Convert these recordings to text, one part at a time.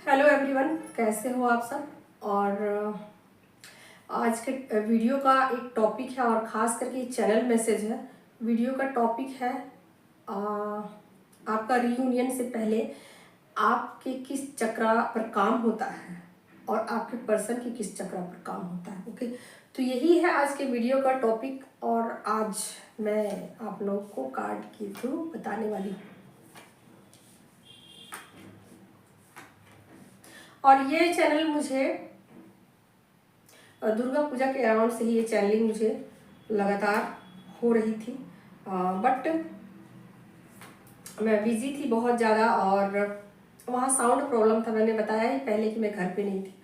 Hello everyone, कैसे हो आप सब। और आज के वीडियो का एक टॉपिक है और ख़ास करके चैनल मैसेज है। वीडियो का टॉपिक है आ, आपका रीयूनियन से पहले आपके किस चक्रा पर काम होता है और आपके पर्सन की किस चक्रा पर काम होता है। ओके, तो यही है आज के वीडियो का टॉपिक और आज मैं आप लोगों को कार्ड के थ्रू बताने वाली हूँ। और ये चैनल मुझे दुर्गा पूजा के अराउंड से ही ये चैनलिंग मुझे लगातार हो रही थी, बट मैं बिजी थी बहुत ज़्यादा और वहाँ साउंड प्रॉब्लम था। मैंने बताया ही पहले कि मैं घर पे नहीं थी।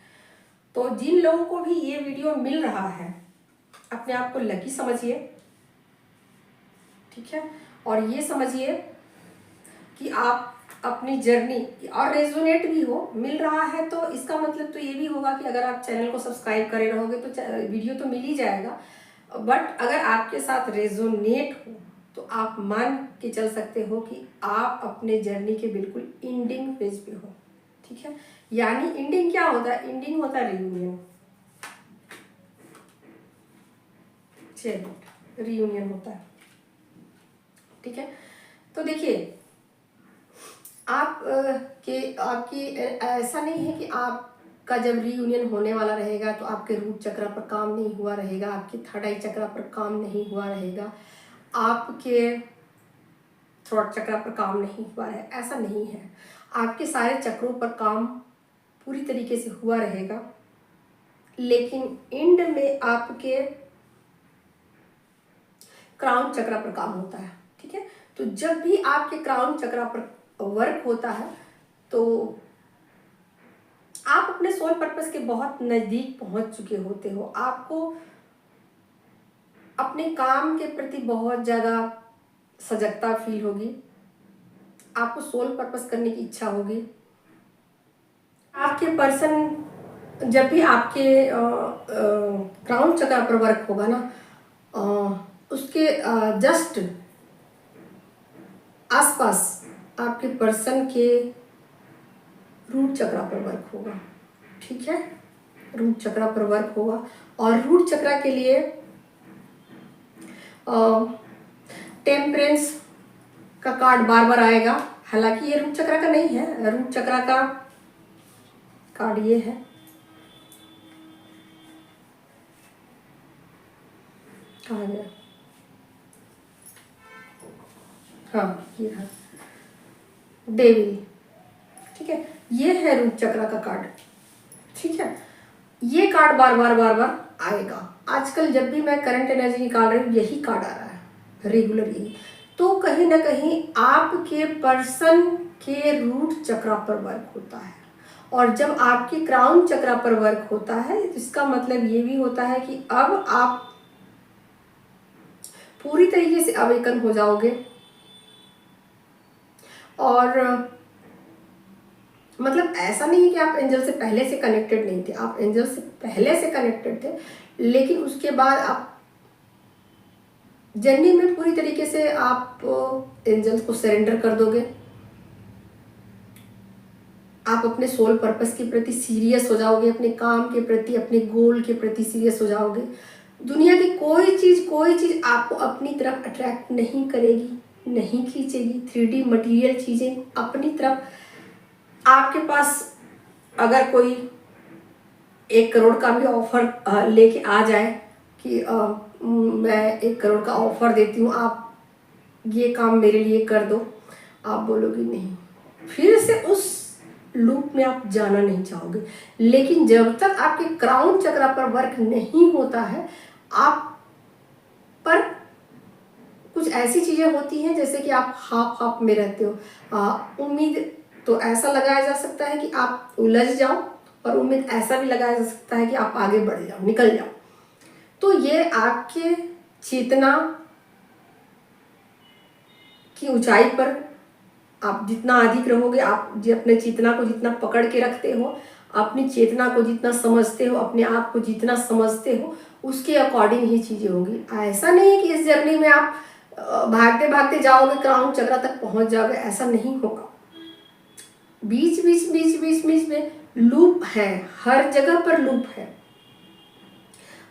तो जिन लोगों को भी ये वीडियो मिल रहा है अपने आप को लकी समझिए, ठीक है। और ये समझिए कि आप अपनी जर्नी और रेजोनेट भी हो मिल रहा है, तो इसका मतलब तो ये भी होगा कि अगर आप चैनल को सब्सक्राइब करे रहोगे तो वीडियो तो मिल ही जाएगा। बट अगर आपके साथ रेजोनेट हो तो आप मान के चल सकते हो कि आप अपने जर्नी के बिल्कुल एंडिंग पेज पे हो, ठीक है। यानी एंडिंग क्या होता है? एंडिंग होता है रीयूनियन। चलिए, रीयूनियन होता है, ठीक है। तो देखिए, आपकी ऐसा नहीं है कि आपका जब रीयूनियन होने वाला रहेगा तो आपके रूट चक्र पर काम नहीं हुआ रहेगा, आपके थर्ड आई चक्र पर काम नहीं हुआ रहेगा, आपके थ्रोट चक्र पर काम नहीं हुआ है, ऐसा नहीं है। आपके सारे चक्रों पर काम पूरी तरीके से हुआ रहेगा, लेकिन एंड में आपके क्राउन चक्र पर काम होता है, ठीक है। तो जब भी आपके क्राउन चक्र पर वर्क होता है तो आप अपने सोल पर्पस के बहुत नजदीक पहुंच चुके होते हो। आपको अपने काम के प्रति बहुत ज्यादा सजगता फील होगी, आपको सोल पर्पस करने की इच्छा होगी। आपके पर्सन जब भी आपके क्राउन चक्र पर वर्क होगा ना, उसके जस्ट आसपास आपके पर्सन के रूट चक्र पर वर्क होगा, ठीक है। रूट चक्र पर वर्क होगा और रूट चक्र के लिए टेम्परेंस का कार्ड बार बार आएगा। हालांकि ये रूट चक्र का नहीं है, रूट चक्र का कार्ड ये है। कहाँ गया? हाँ, ये है डेविल, ठीक है। ये है रूट चक्र का कार्ड, ठीक है। ये कार्ड बार बार बार बार आएगा। आजकल जब भी मैं करंट एनर्जी निकाल रही हूँ यही कार्ड आ रहा है रेगुलर, यही। तो कहीं ना कहीं आपके पर्सन के रूट चक्र पर वर्क होता है और जब आपके क्राउन चक्र पर वर्क होता है इसका मतलब ये भी होता है कि अब आप पूरी तरीके से अवेकन हो जाओगे। और मतलब ऐसा नहीं है कि आप एंजल से पहले से कनेक्टेड नहीं थे, आप एंजल से पहले से कनेक्टेड थे, लेकिन उसके बाद आप जर्नी में पूरी तरीके से आप एंजल्स को सरेंडर कर दोगे। आप अपने सोल पर्पस के प्रति सीरियस हो जाओगे, अपने काम के प्रति, अपने गोल के प्रति सीरियस हो जाओगे। दुनिया की कोई चीज आपको अपनी तरफ अट्रैक्ट नहीं करेगी, नहीं खींचेगी। 3D मटेरियल चीजें अपनी तरफ। आपके पास अगर कोई 1 करोड़ का भी ऑफर लेके आ जाए कि मैं 1 करोड़ का ऑफर देती हूँ, आप ये काम मेरे लिए कर दो, आप बोलोगे नहीं, फिर से उस लूप में आप जाना नहीं चाहोगे। लेकिन जब तक आपके क्राउन चक्र पर वर्क नहीं होता है, आप पर कुछ ऐसी चीजें होती हैं जैसे कि आप हाफ में रहते हो। उम्मीद तो ऐसा लगाया जा सकता है कि आप उलझ जाओ और उम्मीद ऐसा भी लगाया जा सकता है कि आप आगे बढ़ जाओ, निकल जाओ। तो ये आपके चेतना की ऊंचाई पर आप जितना अधिक रहोगे, आप अपने चेतना को जितना पकड़ के रखते हो, अपनी चेतना को जितना समझते हो, अपने आप को जितना समझते हो, उसके अकॉर्डिंग ही चीजें होंगी। ऐसा नहीं है कि इस जर्नी में आप भागते भागते जाओगे क्राउन चक्र तक पहुंच जाओगे, ऐसा नहीं होगा। बीच बीच बीच बीच बीच में लूप है, हर जगह पर लूप है।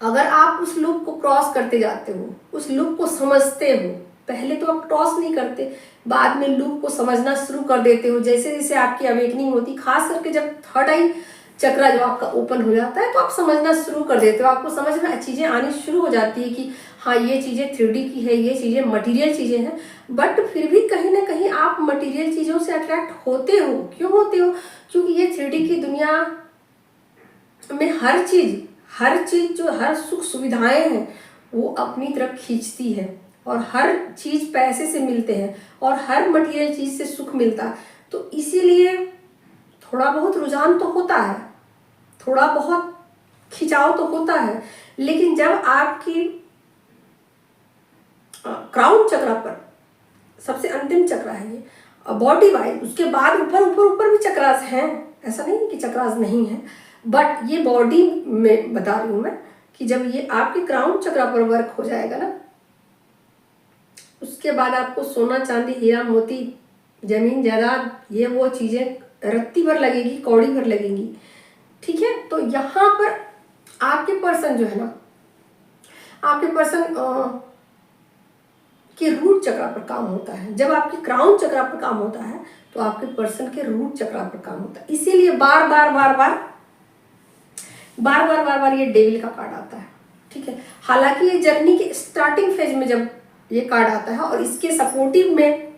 अगर आप उस लूप को क्रॉस करते जाते हो, उस लूप को समझते हो, पहले तो आप क्रॉस नहीं करते, बाद में लूप को समझना शुरू कर देते हो, जैसे जैसे आपकी अवेकनिंग होती, खास करके जब थर्ड आई चक्रा जो आपका ओपन हो जाता है तो आप समझना शुरू कर देते हो, आपको समझ में चीज़ें आनी शुरू हो जाती है कि हाँ ये चीज़ें 3D की है, ये चीज़ें मटेरियल चीज़ें हैं। बट फिर भी कहीं ना कहीं आप मटेरियल चीज़ों से अट्रैक्ट होते हो। क्यों होते हो? क्योंकि ये 3D की दुनिया में हर चीज़ जो हर सुख सुविधाएं हैं वो अपनी तरफ खींचती है, और हर चीज़ पैसे से मिलते हैं, और हर मटेरियल चीज़ से सुख मिलता है। तो इसीलिए थोड़ा बहुत रुझान तो होता है, थोड़ा बहुत खिंचाव तो होता है, लेकिन जब आपकी क्राउन चक्रा पर, सबसे अंतिम चक्रा है ये बॉडी वाइज, उसके बाद ऊपर ऊपर ऊपर भी चक्रास हैं, ऐसा नहीं है कि चक्रास नहीं है, बट ये बॉडी में बता रही हूँ मैं कि जब ये आपके क्राउन चक्रा पर वर्क हो जाएगा ना, उसके बाद आपको सोना चांदी हीरा मोती जमीन जायदाद ये वो चीज़ें रत्ती भर लगेगी, कौड़ी भर लगेंगी। ठीक है, तो यहाँ पर आपके पर्सन जो है ना, आपके पर्सन के रूट चक्रा पर काम होता है। जब आपके क्राउन चक्रा पर काम होता है तो आपके पर्सन के रूट चक्रा पर काम होता है। इसीलिए बार बार बार बार बार बार बार बार ये डेविल का कार्ड आता है। ठीक है, हालांकि ये जर्नी के स्टार्टिंग फेज में जब ये कार्ड आता है और इसके सपोर्टिव में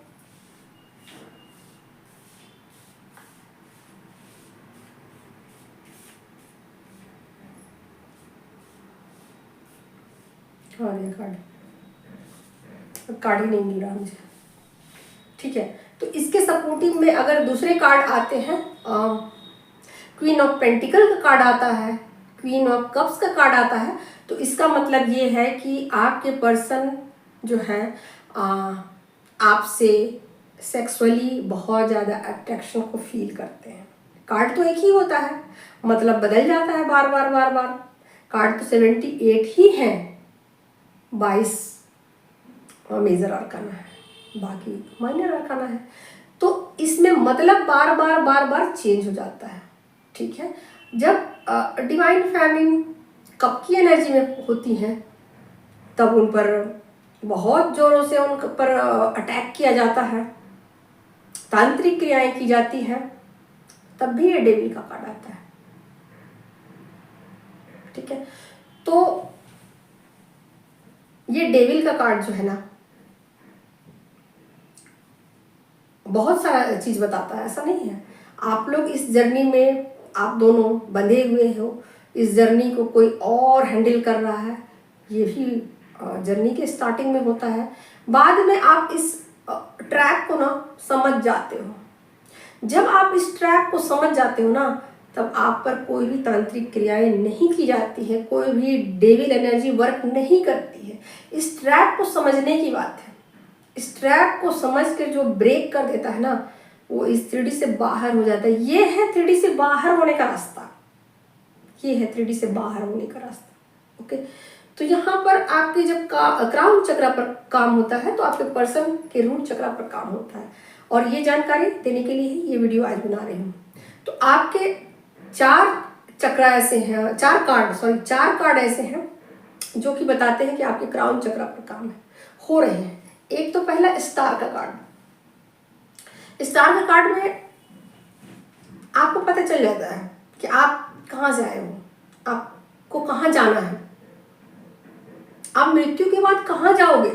और ये कार्ड ही नहीं मिल रहा मुझे। ठीक है, तो इसके सपोर्टिव में अगर दूसरे कार्ड आते हैं, क्वीन ऑफ पेंटिकल का कार्ड आता है, क्वीन ऑफ कप्स का कार्ड आता है, तो इसका मतलब ये है कि आपके पर्सन जो है आपसे सेक्सुअली बहुत ज़्यादा अट्रैक्शन को फील करते हैं। कार्ड तो एक ही होता है, मतलब बदल जाता है बार बार बार बार। कार्ड तो 78 ही है, 22 मेजर अरकाना है, बाकी माइनर अरकाना है। तो इसमें मतलब बार बार बार बार चेंज हो जाता है। ठीक है, जब डिवाइन फेमिनिन कप की एनर्जी में होती हैं तब उन पर बहुत जोरों से उन पर अटैक किया जाता है, तांत्रिक क्रियाएं की जाती हैं, तब भी ये डेविल का कार्ड आता है। ठीक है, तो ये डेविल का कार्ड जो है ना बहुत सारा चीज बताता है, ऐसा नहीं है। आप लोग इस जर्नी में आप दोनों बंधे हुए हो, इस जर्नी को कोई और हैंडल कर रहा है, ये भी जर्नी के स्टार्टिंग में होता है। बाद में आप इस ट्रैक को ना समझ जाते हो। जब आप इस ट्रैक को समझ जाते हो ना, तब आप पर कोई भी तांत्रिक क्रियाएं नहीं की जाती है, कोई भी डेविल एनर्जी वर्क नहीं करती है। इस ट्रैक को समझने की बात है। इस ट्रैक को समझ कर जो ब्रेक कर देता है ना, वो इस 3D से बाहर हो जाता है। ये है 3D से बाहर होने का रास्ता, ये है 3D से बाहर होने का रास्ता। ओके, तो यहाँ पर आपके जब क्राउन चक्रा पर काम होता है तो आपके पर्सन के रूट चक्रा पर काम होता है। और ये जानकारी देने के लिए ही ये वीडियो आज बना रही हूँ। तो आपके 4 चक्रा ऐसे हैं, 4 कार्ड ऐसे हैं जो कि बताते हैं कि आपके क्राउन चक्रा पर काम हो रहे हैं। एक तो पहला स्टार का कार्ड। स्टार का कार्ड में आपको पता चल जाता है कि आप कहाँ से आए हो, आपको कहाँ जाना है, आप मृत्यु के बाद कहाँ जाओगे,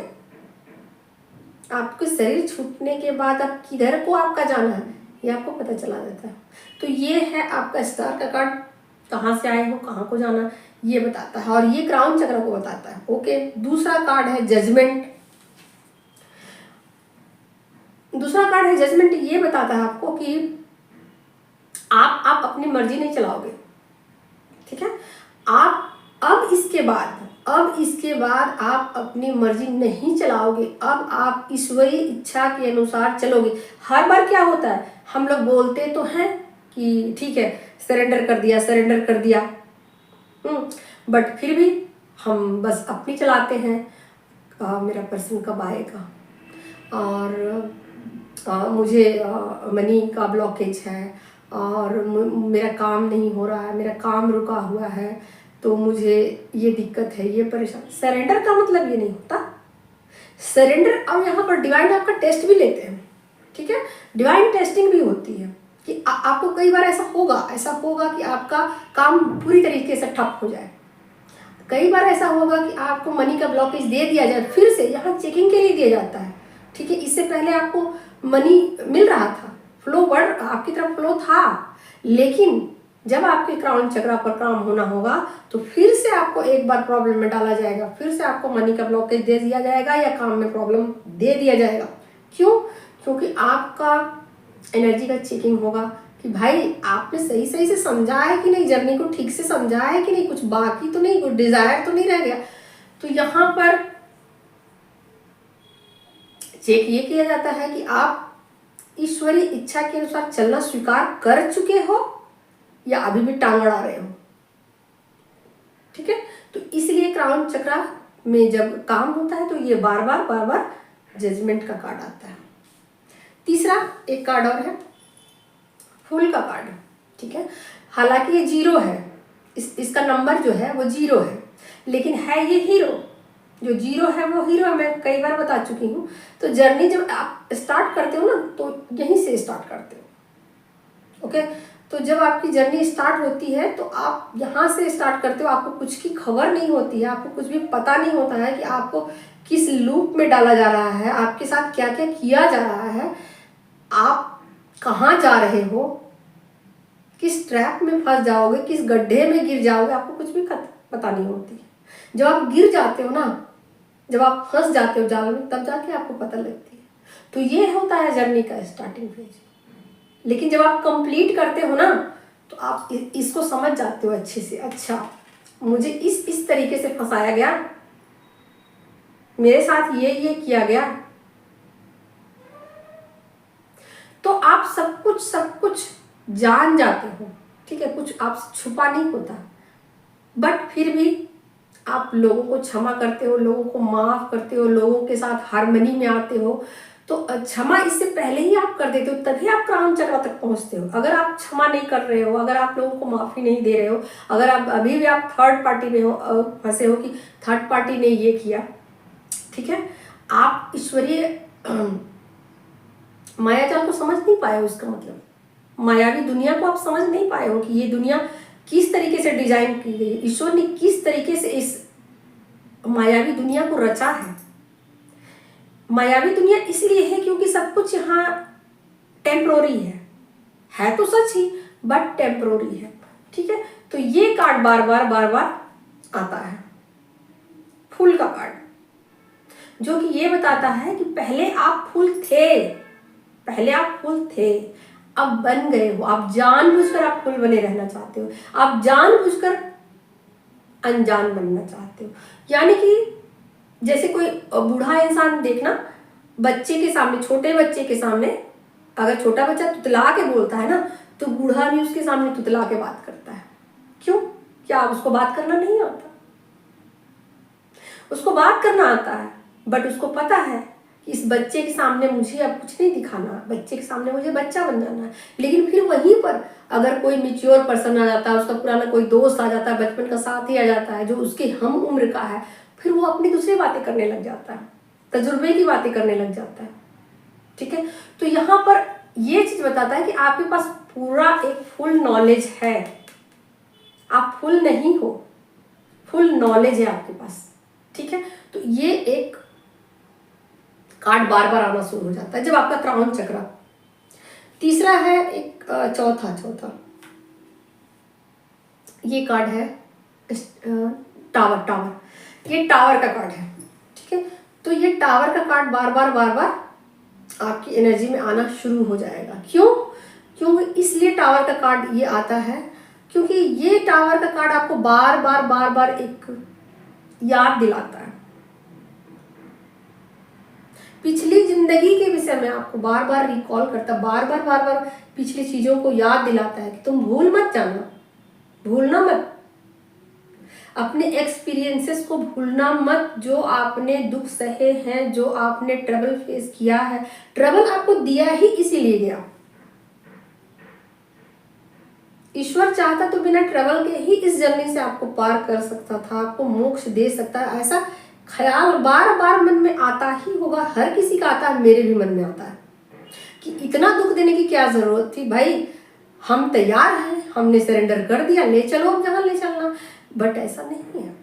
आपके शरीर छूटने के बाद आप किधर को आपका जाना है, ये आपको पता चला जाता है। तो ये है आपका स्टार का कार्ड, कहाँ से आए हो, कहाँ को जाना, ये बताता है, और ये क्राउन चक्र को बताता है। ओके, दूसरा कार्ड है जजमेंट। दूसरा कार्ड है जजमेंट, ये बताता है आपको कि आप अपनी मर्जी नहीं चलाओगे। ठीक है, आप अब इसके बाद आप अपनी मर्जी नहीं चलाओगे, अब आप ईश्वरीय इच्छा के अनुसार चलोगे। हर बार क्या होता है, हम लोग बोलते तो हैं कि ठीक है सरेंडर कर दिया, बट फिर भी हम बस अपनी चलाते हैं, मेरा पर्सन कब आएगा। और मुझे मनी का ब्लॉकेज है और मेरा काम नहीं हो रहा है, मेरा काम रुका हुआ है, तो मुझे ये दिक्कत है, ये परेशान। सरेंडर का मतलब ये नहीं होता। सरेंडर, अब यहाँ पर डिवाइन आपका टेस्ट भी लेते हैं, ठीक है, डिवाइन टेस्टिंग भी होती है कि आपको कई बार ऐसा होगा कि आपका काम पूरी तरीके से ठप हो जाए। कई बार ऐसा होगा कि आपको मनी का ब्लॉकेज दे दिया जाए, फिर से यहाँ चेकिंग के लिए दिया जाता है, ठीक है। इससे पहले आपको मनी मिल रहा था, फ्लो बढ़ आपकी तरफ फ्लो था, लेकिन जब आपके क्राउन चक्रा पर काम होना होगा तो फिर से आपको एक बार प्रॉब्लम में डाला जाएगा, फिर से आपको मनी का ब्लॉकेज दे दिया जाएगा या काम में प्रॉब्लम दे दिया जाएगा। क्यों? क्योंकि आपका एनर्जी का चेकिंग होगा कि भाई आपने सही से समझा है कि नहीं, जर्नी को ठीक से समझा है कि नहीं, कुछ बाकी तो नहीं, कुछ डिजायर तो नहीं रह गया। तो यहाँ पर चेक ये किया जाता है कि आप ईश्वरीय इच्छा के अनुसार चलना स्वीकार कर चुके हो या अभी भी टांग अड़ा रहे हो, ठीक है। तो इसलिए क्राउन चक्रा में जब काम होता है तो ये बार बार जजमेंट का कार्ड आता है। तीसरा एक कार्ड और है, फूल का कार्ड, ठीक है। हालांकि ये 0 है, इसका नंबर जो है वो 0 है, लेकिन है ये हीरो। जो 0 है वो हीरो, मैं कई बार बता चुकी हूँ। तो जर्नी जब आप स्टार्ट करते हो ना तो यहीं से स्टार्ट करते हो, ओके। तो जब आपकी जर्नी स्टार्ट होती है तो आप यहाँ से स्टार्ट करते हो, आपको कुछ की खबर नहीं होती है, आपको कुछ भी पता नहीं होता है कि आपको किस लूप में डाला जा रहा है, आपके साथ क्या क्या किया जा रहा है, आप कहाँ जा रहे हो, किस ट्रैप में फंस जाओगे, किस गड्ढे में गिर जाओगे, आपको कुछ भी पता नहीं होती है। जब आप गिर जाते हो ना, जब आप फंस जाते हो जाल में, तब जाके आपको पता लगती है। तो ये होता है जर्नी का स्टार्टिंग फेज। लेकिन जब आप कंप्लीट करते हो ना तो आप इसको समझ जाते हो अच्छे से, अच्छा मुझे इस तरीके से फंसाया गया, मेरे साथ ये किया गया। तो आप सब कुछ जान जाते हो, ठीक है, कुछ आप छुपा नहीं होता, बट फिर भी आप लोगों को क्षमा करते हो, लोगों को माफ करते हो, लोगों के साथ हार्मनी में आते हो। तो क्षमा इससे पहले ही आप कर देते हो, तभी आप क्राउन चक्र तक पहुंचते हो। अगर आप क्षमा नहीं कर रहे हो, अगर आप लोगों को माफी नहीं दे रहे हो, अगर आप अभी भी आप थर्ड पार्टी में हो, फंसे हो कि थर्ड पार्टी ने ये किया, ठीक है, आप ईश्वरीय मायाजाल को समझ नहीं पाए हो। इसका मतलब मायावी दुनिया को आप समझ नहीं पाए हो कि ये दुनिया किस तरीके से डिजाइन की गई है, ईश्वर ने किस तरीके से इस मायावी दुनिया को रचा है। मायावी दुनिया इसलिए है क्योंकि सब कुछ यहाँ टेम्पोररी है तो सच ही, बट टेम्पोररी है, ठीक है। तो ये कार्ड बार बार आता है, फूल का कार्ड, जो कि ये बताता है कि पहले आप फूल थे, अब बन गए हो, आप जानबूझकर आप फूल बने रहना चाहते हो, आप जानबूझकर अनजान बनना चाहते हो। यानी कि जैसे कोई बूढ़ा इंसान देखना, बच्चे के सामने, छोटे बच्चे के सामने, अगर छोटा बच्चा तुतला के बोलता है ना, तो बूढ़ा भी उसके सामने तुतला के बात करता है। क्यों? क्या उसको बात करना नहीं आता? उसको बात करना आता है, बट उसको पता है कि इस बच्चे के सामने मुझे अब कुछ नहीं दिखाना, बच्चे के सामने मुझे बच्चा बन जाना है। लेकिन फिर वहीं पर अगर कोई मैच्योर पर्सन आ जाता है, उसका पुराना कोई दोस्त आ जाता है, बचपन का साथी आ जाता है जो उसके हम उम्र का है, फिर वो अपनी दूसरी बातें करने लग जाता है, तजुर्बे की बातें करने लग जाता है, ठीक है। तो यहाँ पर ये चीज बताता है कि आपके पास पूरा एक फुल नॉलेज है, आप फुल नहीं हो, फुल नॉलेज है आपके पास, ठीक है। तो ये एक कार्ड बार बार आना शुरू हो जाता है जब आपका क्राउन चक्र। तीसरा है एक चौथा ये कार्ड है टावर। ये टावर का कार्ड है, ठीक है। तो ये टावर का कार्ड बार बार आपकी एनर्जी में आना शुरू हो जाएगा। क्यों इसलिए टावर का कार्ड ये आता है क्योंकि ये टावर का कार्ड आपको बार बार एक याद दिलाता है, पिछली जिंदगी के विषय में आपको बार बार रिकॉल करता, बार बार पिछली चीजों को याद दिलाता है कि तुम भूलना मत। अपने एक्सपीरियंसेस को भूलना मत, जो आपने दुख सहे हैं, जो आपने ट्रबल फेस किया है। ट्रबल आपको दिया ही इसीलिए गया। ईश्वर चाहता तो बिना ट्रबल के ही इस जर्नी से आपको पार कर सकता था, आपको मोक्ष दे सकता है। ऐसा ख्याल बार बार मन में आता ही होगा, हर किसी का आता है, मेरे भी मन में आता है कि इतना दुख देने की क्या जरूरत थी भाई, हम तैयार हैं, हमने सरेंडर कर दिया, ले चलो अब जहां ले चलना। बट ऐसा नहीं है।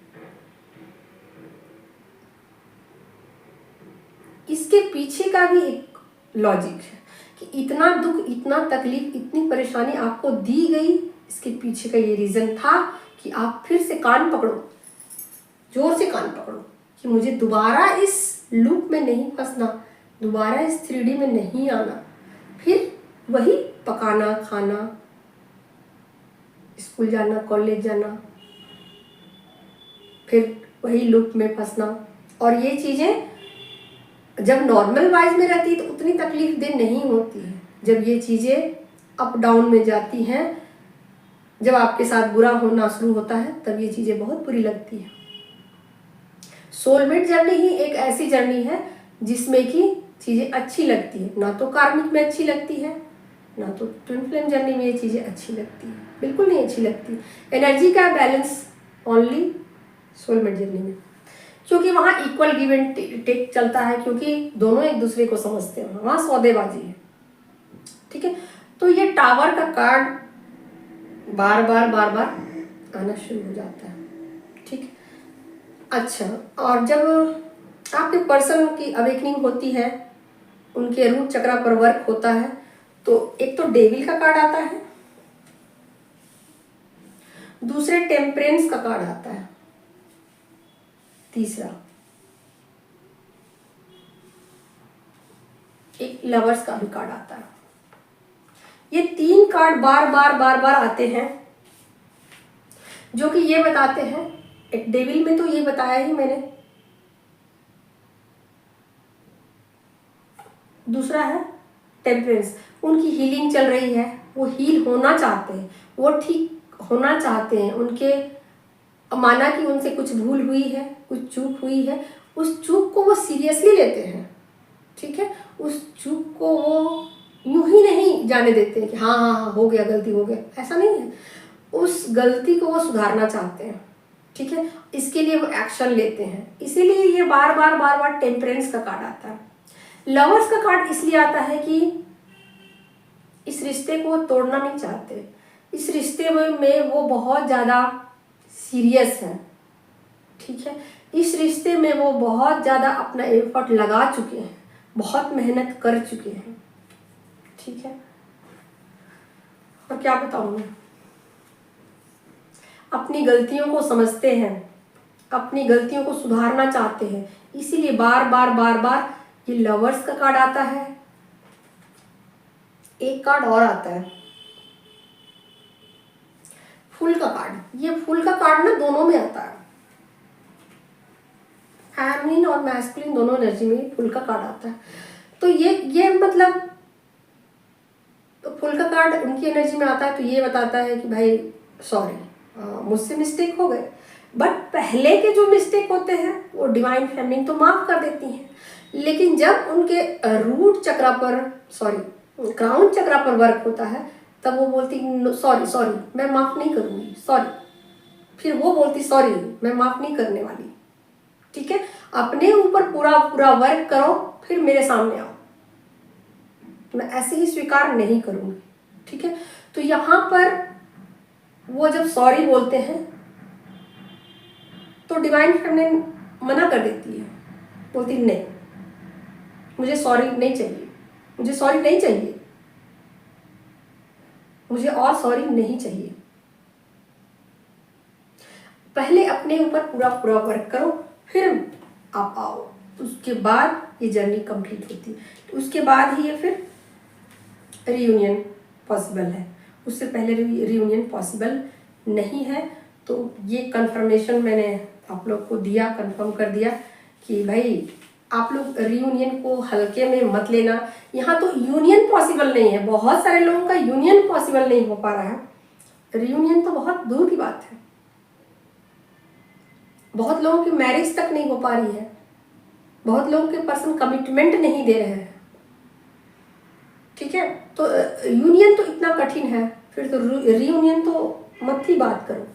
इसके पीछे का भी एक लॉजिक है कि इतना दुख, इतना तकलीफ, इतनी परेशानी आपको दी गई, इसके पीछे का ये रीजन था कि आप फिर से कान पकड़ो, जोर से कान पकड़ो कि मुझे दोबारा इस लूप में नहीं फंसना, दोबारा इस 3D में नहीं आना, फिर वही पकाना, खाना, स्कूल जाना, कॉलेज जाना, फिर वही लूप में फंसना। और ये चीजें जब नॉर्मल वाइज में रहती है तो उतनी तकलीफ देह नहीं होती है। जब ये चीजें अप डाउन में जाती हैं, जब आपके साथ बुरा होना शुरू होता है, तब ये चीजें बहुत बुरी लगती है। सोलमेट जर्नी ही एक ऐसी जर्नी है जिसमें कि चीजें अच्छी लगती है, ना तो कार्मिक में अच्छी लगती है, ना तो ट्विन फ्लेम जर्नी में ये चीजें अच्छी लगती है, बिल्कुल नहीं अच्छी लगती। एनर्जी का बैलेंस ओनली सोलमेट जर्नी में, क्योंकि वहां इक्वल गिव एंड टेक चलता है, क्योंकि दोनों एक दूसरे को समझते हैं, वहां सौदेबाजी है। ठीक है, तो ये टावर का कार्ड बार बार आना शुरू हो जाता है। ठीक, अच्छा, और जब आपके पर्सन की अवेकनिंग होती है, उनके रूट चक्रा पर वर्क होता है, तो एक तो डेविल का कार्ड आता है, दूसरे टेम्परेंस का कार्ड आता है, तीसरा एक लवर्स का भी कार्ड आता है। ये 3 कार्ड बार बार आते हैं, जो कि ये बताते हैं, एक डेविल में तो ये बताया ही मैंने, दूसरा है टेम्परेंस, उनकी हीलिंग चल रही है, वो हील होना चाहते हैं, वो ठीक होना चाहते हैं। उनके माना कि उनसे कुछ भूल हुई है, कुछ चूक हुई है, उस चूक को वो सीरियसली लेते हैं। ठीक है, उस चूक को वो यूं ही नहीं जाने देते हैं कि हाँ हाँ हाँ हो गया, गलती हो गया, ऐसा नहीं है। उस गलती को वो सुधारना चाहते हैं। ठीक है, इसके लिए वो एक्शन लेते हैं, इसीलिए ये बार बार टेम्परेंस का कार्ड आता है। लवर्स का कार्ड इसलिए आता है कि इस रिश्ते को तोड़ना नहीं चाहते, इस रिश्ते में वो बहुत ज़्यादा सीरियस है। ठीक है, इस रिश्ते में वो बहुत ज़्यादा अपना एफर्ट लगा चुके हैं, बहुत मेहनत कर चुके हैं। ठीक है, और क्या बताऊँ मैं, अपनी गलतियों को समझते हैं, अपनी गलतियों को सुधारना चाहते हैं, इसीलिए बार बार ये लवर्स का कार्ड आता है। एक कार्ड और आता है फूल का कार्ड। ये फूल का कार्ड ना दोनों में आता है, फेमिनिन और मैस्कुलिन दोनों एनर्जी में फूल का कार्ड आता है। तो ये मतलब तो फूल का कार्ड उनकी एनर्जी में आता है, तो ये बताता है कि भाई सॉरी, मुझसे मिस्टेक हो गए। बट पहले के जो मिस्टेक होते हैं वो डिवाइन फेमिनिन तो माफ कर देती हैं, लेकिन जब उनके रूट चक्रा पर, सॉरी क्राउन चक्रा पर वर्क होता है, तब वो बोलती सॉरी मैं माफ नहीं करूंगी, सॉरी। फिर वो बोलती सॉरी मैं माफ नहीं करने वाली। ठीक है, अपने ऊपर पूरा वर्क करो, फिर मेरे सामने आओ, मैं ऐसे ही स्वीकार नहीं करूंगी। ठीक है, तो यहाँ पर वो जब सॉरी बोलते हैं तो डिवाइन फेमिनिन मना कर देती है, बोलती नहीं मुझे सॉरी नहीं चाहिए, मुझे सॉरी नहीं चाहिए, मुझे और सॉरी नहीं चाहिए। पहले अपने ऊपर पूरा वर्क करो, फिर आप आओ, उसके बाद ये जर्नी कंप्लीट होती है। तो उसके बाद ही ये फिर रियूनियन पॉसिबल है, उससे पहले रियूनियन पॉसिबल नहीं है। तो ये कंफर्मेशन मैंने आप लोग को दिया, कंफर्म कर दिया कि भाई आप लोग रियूनियन को हल्के में मत लेना। यहाँ तो यूनियन पॉसिबल नहीं है, बहुत सारे लोगों का यूनियन पॉसिबल नहीं हो पा रहा है, रियूनियन तो बहुत दूर की बात है। बहुत लोगों की मैरिज तक नहीं हो पा रही है, बहुत लोगों के पर्सन कमिटमेंट नहीं दे रहे हैं। ठीक है, तो यूनियन तो इतना कठिन है, फिर तो रीयूनियन तो मत ही बात करो।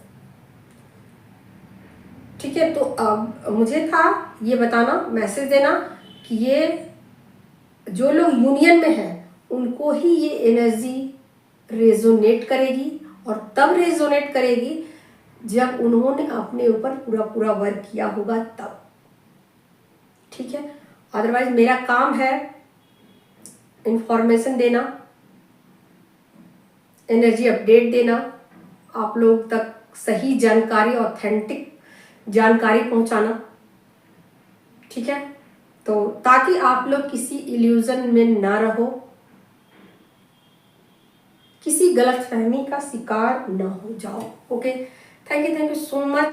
ठीक है, तो अब मुझे था ये बताना, मैसेज देना कि ये जो लोग यूनियन में हैं उनको ही ये एनर्जी रेजोनेट करेगी, और तब रेजोनेट करेगी जब उन्होंने अपने ऊपर पूरा पूरा वर्क किया होगा तब। ठीक है, अदरवाइज मेरा काम है इंफॉर्मेशन देना, एनर्जी अपडेट देना, आप लोग तक सही जानकारी, ऑथेंटिक जानकारी पहुंचाना। ठीक है, तो ताकि आप लोग किसी इल्यूजन में ना रहो, किसी गलतफहमी का शिकार ना हो जाओ। Okay, thank you so much.